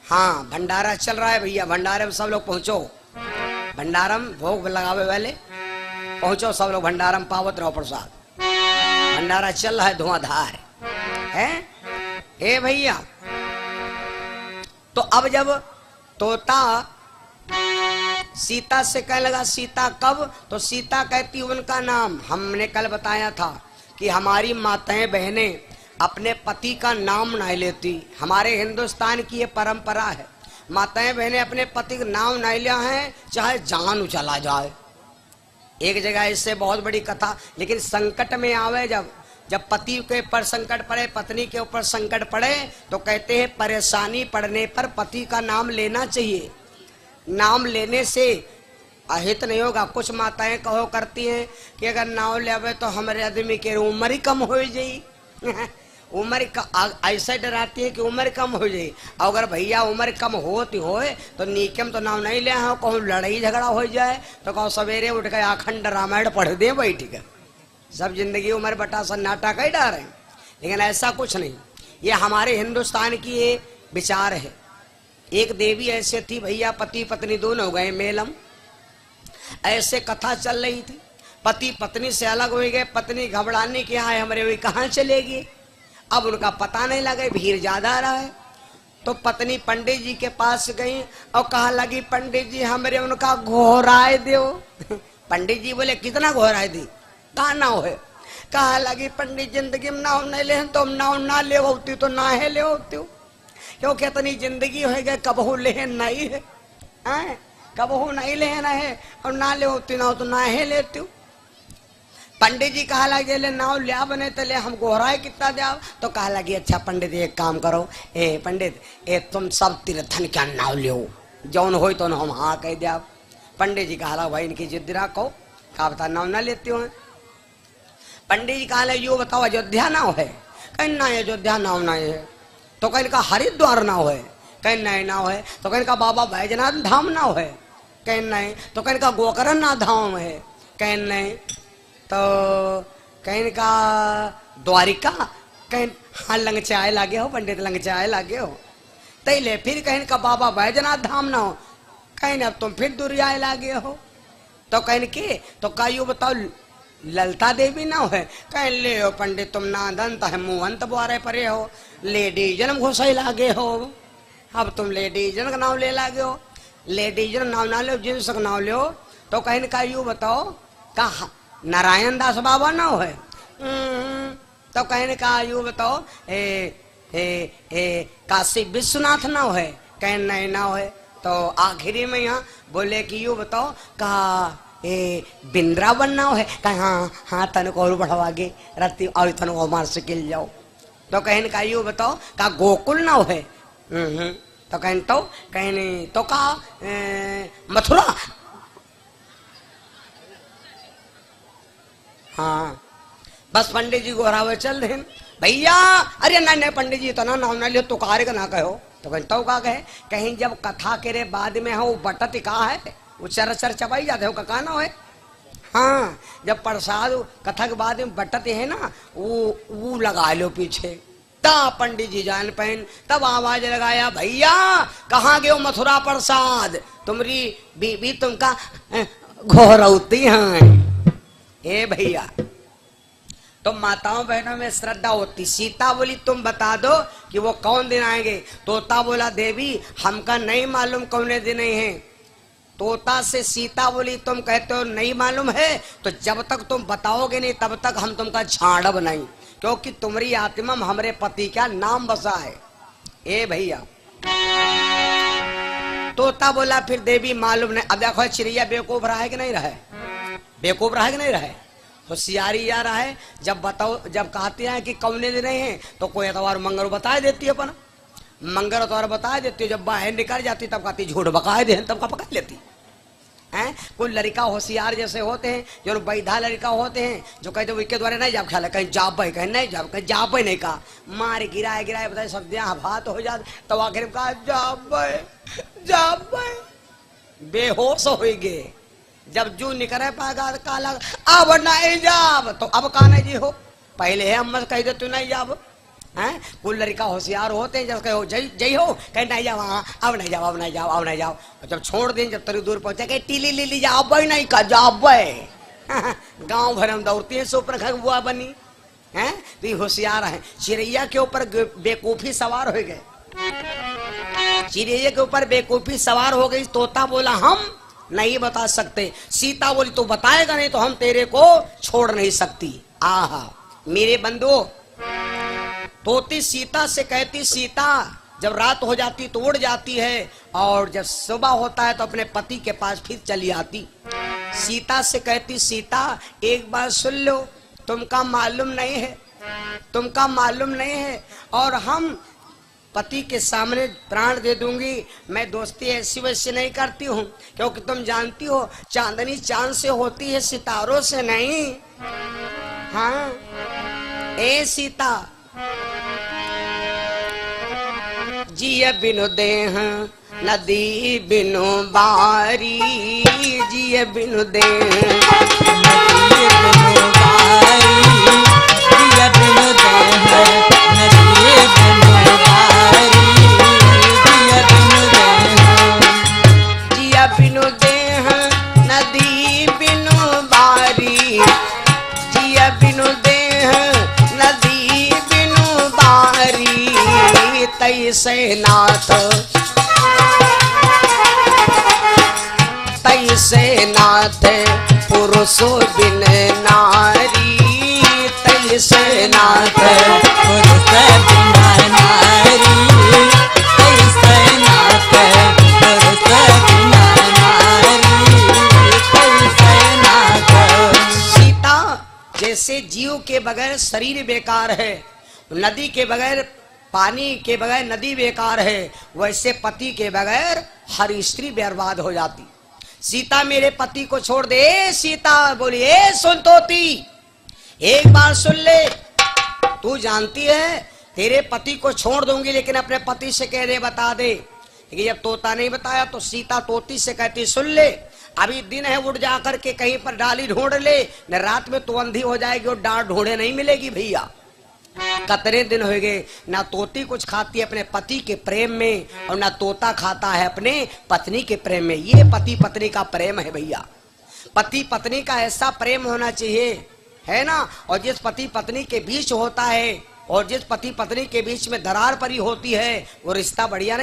हाँ भंडारा चल रहा है भैया, भंडारे में सब लोग पहुंचो। भंडारम भोग लगावे वाले पहुंचो सब लोग, भंडारम पावत रहो प्रसाद। भंडारा चल रहा है धुआंधार है। ए भैया, तो अब जब तोता सीता से कहने लगा सीता कब, तो सीता कहती उनका नाम। हमने कल बताया था कि हमारी माताएं बहनें अपने पति का नाम नहीं लेती। हमारे हिंदुस्तान की ये परंपरा है, माताएं बहनें अपने पति का नाम नहीं लिया है चाहे जान चला जाए। एक जगह इससे बहुत बड़ी कथा, लेकिन संकट में आवे जब पति के ऊपर संकट पड़े, पत्नी के ऊपर संकट पड़े, तो कहते हैं परेशानी पड़ने पर पति का नाम लेना चाहिए। नाम लेने से अहित नहीं होगा। कुछ माताएं कहो करती हैं कि अगर नाम ले तो हमारे आदमी के उम्र ही कम हो जाई उम्र ऐसा डराती है कि उम्र कम हो जाए। अगर भैया उम्र कम होती होए तो नीकम तो नाम नहीं ले हो, कहूँ लड़ाई झगड़ा हो जाए तो कहो सवेरे उठ कर अखंड रामायण पढ़ दे बैठ कर, सब जिंदगी उम्र बटा सन्नाटा का ही डर है। लेकिन ऐसा कुछ नहीं, ये हमारे हिंदुस्तान की ये विचार है। एक देवी ऐसे थी भैया, पति पत्नी दोनों गए मेलम, ऐसे कथा चल रही थी। पति पत्नी से अलग हो गए, पत्नी घबराने के आए हमारे वही कहाँ चले गए, अब उनका पता नहीं लगे, भीड़ ज्यादा रहा है। तो पत्नी पंडित जी के पास गई और कहा लगी पंडित जी हमारे उनका घोराए दो पंडित जी बोले कितना घोराए दी, कहा नाव है। कहा लगी पंडित जिंदगी में नाव नहीं ले तो नाव ना ले होती तो ना है ले होती, क्योंकि इतनी जिंदगी हो गए कबहू ले नहीं है, कबहू नहीं लेना है और ना ले होती ना तो ना है लेती। पंडित जी कहा लगे ले नाव लिया बने तो ले हम गोहराए कितना दे। तो कहा लगी अच्छा पंडित एक काम करो, ए पंडित ए तुम सब तीर्थन क्या नाव लियो, जौन हो तो हम हाँ कह दिया। पंडित जी कहा भाई इनकी जिद रखो, कहा बता नाव ना लेती हो। पंडित जी कहा यो बताओ अयोध्या नाव है, कहीं ना अयोध्या नाव नहीं है। तो कहीं का हरिद्वार नाव है, कहीं नहीं नाव है। तो कहीं का बाबा बैजनाथ धाम नाव है, कहीं नहीं। तो कहीं का गोकर्णनाथ धाम है, कहीं नहीं। तो कहीं का द्वारिका, कहीं हाँ लंगचाए लागे हो पंडित, लंगचाए लागे हो। तई ले फिर कहीं का बाबा बैजनाथ धाम ना हो, कहीं अब तुम फिर दुरियाए लागे हो। तो कहीं के तो कायू बताओ ललता देवी ना है, कहीं ले हो पंडित तुम ना दंत है मुहंत बुआरे परे हो, लेडीजन घुसाई लागे हो। अब तुम लेडीजन का नाम ले लागे हो, लेडीजन नाम ना लो जिन्स का नाम लो। तो कहीं का यू बताओ कहा नारायण दास बाबा ना है। तो कहने का यू बताओ काशी विश्वनाथ ना है, कहीं नहीं ना है। तो आखिरी में यहाँ बोले कि यू बताओ कहा बिंद्रावन ना है, कहा हाँ हाँ तन को और बढ़ावागे रत्ती और तन को मार से किल जाओ। तो कहने का यू बताओ कहा गोकुल ना है। तो कहने तो कहा मथुरा। हाँ बस पंडित जी गोरावे चल रहे भैया। अरे नहीं नहीं पंडित जी इतना नाम ना लियो तो कार्य का ना कहो। तो कहीं तो का कहे, कहीं जब कथा के रे बाद में हो बटत कहा है वो चर चबाई जाते हो का ना है। हाँ जब प्रसाद कथा के बाद में बटत है ना वो लगा लो पीछे। तब पंडित जी जान पहन तब आवाज लगाया भैया कहाँ गए मथुरा प्रसाद, तुम्हारी बीबी तुमका घोरौती हैं। ए भैया तो माताओं बहनों में श्रद्धा होती। सीता बोली तुम बता दो कि वो कौन दिन आएंगे। तोता बोला देवी हमका नहीं मालूम कौन दिन है। तोता से सीता बोली तुम कहते हो नहीं मालूम है, तो जब तक तुम बताओगे नहीं तब तक हम तुमका झाड़ब नहीं, क्योंकि तुम्हारी आत्मा में हमारे पति का नाम बसा है। ए भैया तोता बोला फिर देवी मालूम नहीं। अब देखो चिड़िया बेवकूफ रहा है कि नहीं रहा है, बेवकूफ रहा है कि नहीं रहा है, होशियारी आ रहा है। जब बताओ जब कहते हैं कि कौने दिन है तो कोई एतवार मंगल बता देती है, अपन मंगल एतवार बता देती है। जब बाहर निकल जाती तब कहती झूठ बका दे, तब का पकड़ लेती हैं। कोई लड़का होशियार जैसे होते हैं जो बैधा लड़का होते हैं जो कहते उसके द्वारा नहीं जाब ख्याल कहीं जाब भाई कहीं नहीं जाब, कहीं जाब नहीं कहा मार गिराए गिराए बताए सब हाथ हो जाते। तो आखिर में कहा जाब बेहोश हो गए। जब जू निकले पागा काला अब नहीं जाब, तो अब कहा नहीं जी हो पहले है अम्मा कह दे तू नहीं जाब, हैं? कुल लड़का होशियार होते हैं, जब कहो जय जय हो, कहे नहीं जाओ, हाँ अब नहीं जाओ, अब नहीं जाओ, अब नहीं जाओ। और जब छोड़ दें, जब तरी दूर पहुंचे, कहे टीली लीली जाओ भाई, नहीं का जाओ भाई। गांव भर हम दौड़ती है सो पर बुआ बनी हैं, तो ये होशियार है। चिड़ैया के ऊपर बेकूफी सवार हो गए, चिड़ैया के ऊपर बेकूफी सवार हो गई। तोता बोला हम नहीं बता सकते। सीता बोली तो बताएगा नहीं तो हम तेरे को छोड़ नहीं सकती। आहा मेरे बंधु, तोती सीता से कहती, सीता जब रात हो जाती तो उड़ जाती है, और जब सुबह होता है तो अपने पति के पास फिर चली आती। सीता से कहती, सीता एक बात सुन लो, तुमका मालूम नहीं है, तुमका मालूम नहीं है, और हम पति के सामने प्राण दे दूंगी। मैं दोस्ती ऐसी वैसी नहीं करती हूँ, क्योंकि तुम जानती हो चांदनी चांद से होती है, सितारों से नहीं। हाँ ए सीता, जिया बिनु देह नदी बिनु बारी, जिया बिनु देह नदी बिनु बारी, जिया बिनु देह नदी बिनु बारी, जिया बिनु देह, जिया बिनु देह नदी बिनु बारी, जिया बिनु देह नदी बिनु बारी, तैसे नाथ तैसे नाथ पुरुषो बिन नारी, तैसे नाथ पुरुष बिन नारी, तैसे नाथ पुरुष बिन नारी, तैसे नाथ। सीता जैसे जीव के बगैर शरीर बेकार है, नदी के बगैर पानी के बगैर नदी बेकार है, वैसे पति के बगैर हर स्त्री बर्बाद हो जाती। सीता मेरे पति को छोड़ दे। सीता बोली, ए सुन तोती, एक बार सुन ले, तू जानती है तेरे पति को छोड़ दूंगी, लेकिन अपने पति से कह दे बता दे। लेकिन जब तोता नहीं बताया तो सीता तोती से कहती, सुन ले, अभी दिन है, उठ जाकर के कहीं पर डाली ढूंढ ले, न रात में तू अंधी हो जाएगी और डांट ढूंढे नहीं मिलेगी भैया। कतरे दिन हो गए, ना तोती कुछ खाती है अपने पति के प्रेम में, और ना तोता खाता है अपने पत्नी के प्रेम में। ये पति पत्नी का प्रेम है भैया। पति पत्नी का ऐसा प्रेम होना चाहिए, है ना। और जिस पति पत्नी के बीच होता है, और जिस पति पत्नी के बीच में दरार पड़ी होती है, वो रिश्ता बढ़िया नहीं।